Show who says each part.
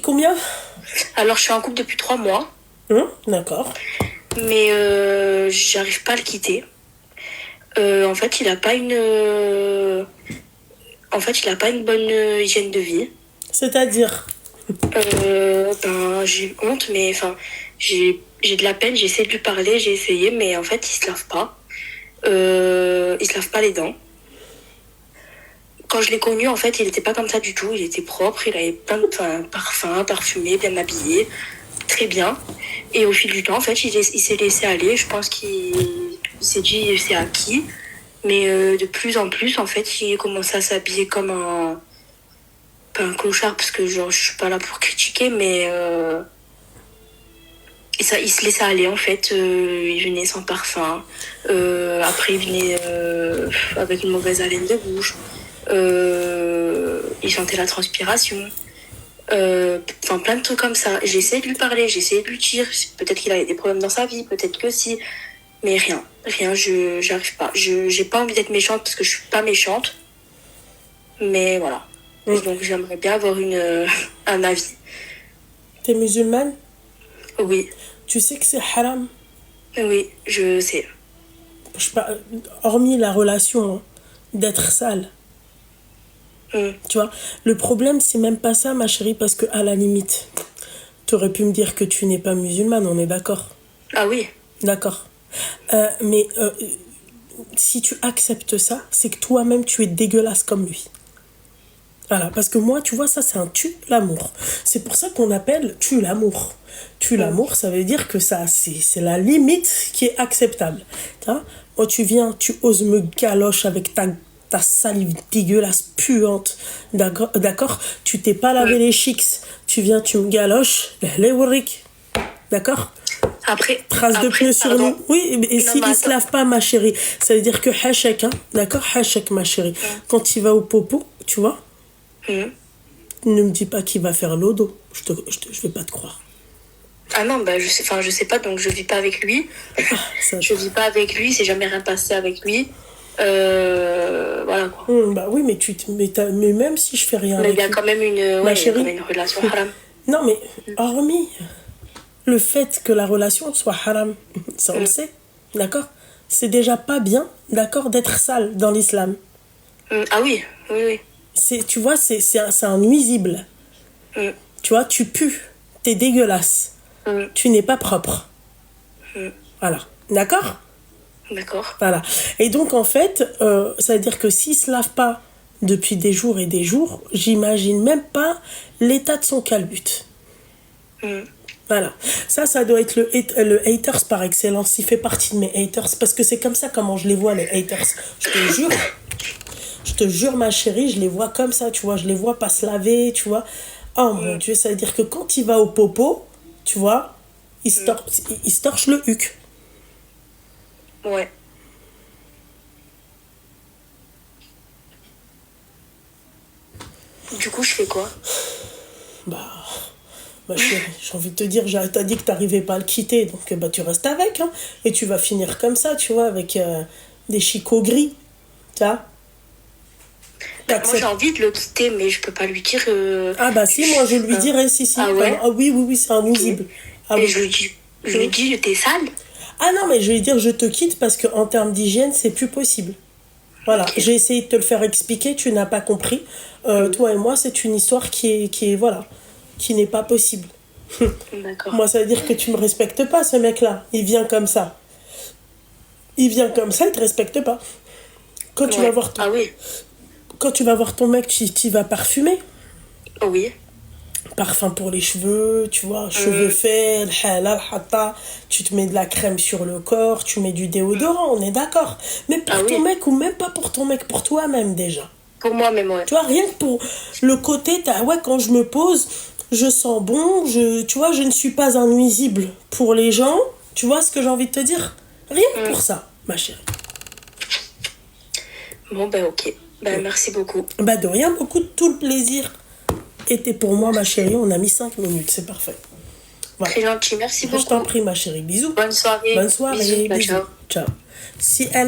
Speaker 1: Combien?
Speaker 2: Alors, je suis en couple depuis 3 mois,
Speaker 1: D'accord.
Speaker 2: mais j'arrive pas à le quitter. En fait, il a pas une bonne hygiène de vie.
Speaker 1: C'est-à-dire?
Speaker 2: J'ai honte, mais enfin, j'ai de la peine. J'essaie de lui parler, j'ai essayé, mais en fait, il se lave pas. Il se lave pas les dents. Quand je l'ai connu, en fait, il était pas comme ça du tout. Il était propre, il avait plein de parfums, parfumé, bien habillé, très bien. Et au fil du temps, en fait, il s'est laissé aller. Je pense qu'il s'est dit c'est acquis. Mais de plus en plus, en fait, il commence à s'habiller comme pas un clochard, parce que genre, je suis pas là pour critiquer, mais et ça, il se laissait aller, en fait. Il venait sans parfum. Après, il venait avec une mauvaise haleine de bouche. Il sentait la transpiration. Enfin, plein de trucs comme ça. J'ai essayé de lui parler, j'ai essayé de lui dire. Peut-être qu'il avait des problèmes dans sa vie, peut-être que si. Mais rien, j'arrive pas. J'ai pas envie d'être méchante parce que je suis pas méchante. Mais voilà. Donc j'aimerais bien avoir un avis.
Speaker 1: T'es musulmane?
Speaker 2: Oui,
Speaker 1: Tu sais que c'est haram.
Speaker 2: oui, je sais.
Speaker 1: Hormis la relation, hein, d'être sale. Tu vois, le problème, c'est même pas ça, ma chérie, parce que à la limite, t'aurais pu me dire que tu n'es pas musulmane, on est d'accord?
Speaker 2: Ah oui,
Speaker 1: D'accord. Mais si tu acceptes ça, c'est que toi-même, tu es dégueulasse comme lui. Voilà, parce que moi, tu vois, ça, c'est un tue l'amour. C'est pour ça qu'on appelle tue l'amour. Tue l'amour, ça veut dire que ça, c'est la limite qui est acceptable. Tu vois, moi, tu viens, tu oses me galoche avec ta salive dégueulasse, puante. D'accord? Tu t'es pas lavé les chics. Tu viens, tu me galoches. Les warrik. D'accord? Traces de pneus sur
Speaker 2: pardon.
Speaker 1: nous. Oui, et
Speaker 2: Non,
Speaker 1: s'il
Speaker 2: mais
Speaker 1: ne se lave pas, ma chérie, ça veut dire que hachek, hein, d'accord? Hachek, ma chérie. Quand il va au popo, tu vois, ne me dis pas qu'il va faire l'odo. Je vais pas te croire.
Speaker 2: Ah non, bah je sais pas, donc je vis pas avec lui.
Speaker 1: Ça,
Speaker 2: Je vis pas avec lui, c'est jamais rien passé avec lui. Voilà quoi.
Speaker 1: Bah oui, mais même si je fais rien
Speaker 2: Mais il y
Speaker 1: avec
Speaker 2: a
Speaker 1: lui,
Speaker 2: quand même
Speaker 1: ma
Speaker 2: il y a quand
Speaker 1: chérie.
Speaker 2: même une relation haram.
Speaker 1: Non, mais hormis le fait que la relation soit haram, ça on le sait, d'accord? C'est déjà pas bien, d'accord, d'être sale dans l'islam.
Speaker 2: Ah oui, oui, oui.
Speaker 1: Tu vois, c'est un nuisible. Tu vois, tu pues, t'es dégueulasse, tu n'es pas propre. Voilà, d'accord?
Speaker 2: D'accord.
Speaker 1: Voilà. Et donc, en fait, ça veut dire que s'il se lave pas depuis des jours et des jours, j'imagine même pas l'état de son calbut. Voilà. Ça doit être le haters par excellence. Il fait partie de mes haters. Parce que c'est comme ça comment je les vois, les haters. Je te jure. Je te jure, ma chérie, je les vois comme ça, tu vois. Je les vois pas se laver, tu vois. Oh mon Dieu, ça veut dire que quand il va au popo, tu vois, il se torche le huc.
Speaker 2: Ouais. Du coup, je fais quoi?
Speaker 1: Bah, ma chérie, j'ai envie de te dire, t'as dit que t'arrivais pas à le quitter, donc bah tu restes avec, hein. Et tu vas finir comme ça, tu vois, avec des chicots gris, tu vois.
Speaker 2: Moi, j'ai envie de le quitter, mais je peux pas lui dire.
Speaker 1: Ah bah si, moi je lui dirais, si.
Speaker 2: Ah ouais?
Speaker 1: Ah oui, oui, oui, c'est un nuisible. Ah
Speaker 2: Et
Speaker 1: oui.
Speaker 2: je lui dis, t'es sale?
Speaker 1: Ah non, mais je vais lui dire, je te quitte parce qu'en termes d'hygiène, c'est plus possible. Voilà, j'ai essayé de te le faire expliquer, tu n'as pas compris. Toi et moi, c'est une histoire voilà, qui n'est pas possible.
Speaker 2: D'accord.
Speaker 1: Moi, ça veut dire que tu me respectes pas, ce mec-là. Il vient comme ça. Il te respecte pas. Quand tu vas voir
Speaker 2: Ah oui.
Speaker 1: quand tu vas voir ton mec, tu vas parfumer.
Speaker 2: Oui.
Speaker 1: Parfum pour les cheveux, tu vois, cheveux faits, halal, hatta, tu te mets de la crème sur le corps, tu mets du déodorant, on est d'accord. Mais pour ton mec, ou même pas pour ton mec, pour toi-même déjà.
Speaker 2: Pour moi-même, ouais.
Speaker 1: Tu vois, rien que pour le côté, quand je me pose, je sens bon, tu vois, je ne suis pas un nuisible pour les gens. Tu vois ce que j'ai envie de te dire? Rien que pour ça, ma chérie.
Speaker 2: Bon, ben ok. Ben merci beaucoup.
Speaker 1: Bah de rien, beaucoup de tout le plaisir était pour moi, ma chérie. On a mis 5 minutes, c'est parfait.
Speaker 2: Voilà. Très gentil, merci beaucoup.
Speaker 1: Je t'en prie, ma chérie. Bisous.
Speaker 2: Bonne soirée.
Speaker 1: Bonne soirée.
Speaker 2: Bisous.
Speaker 1: Bisous. Ciao. Si elle a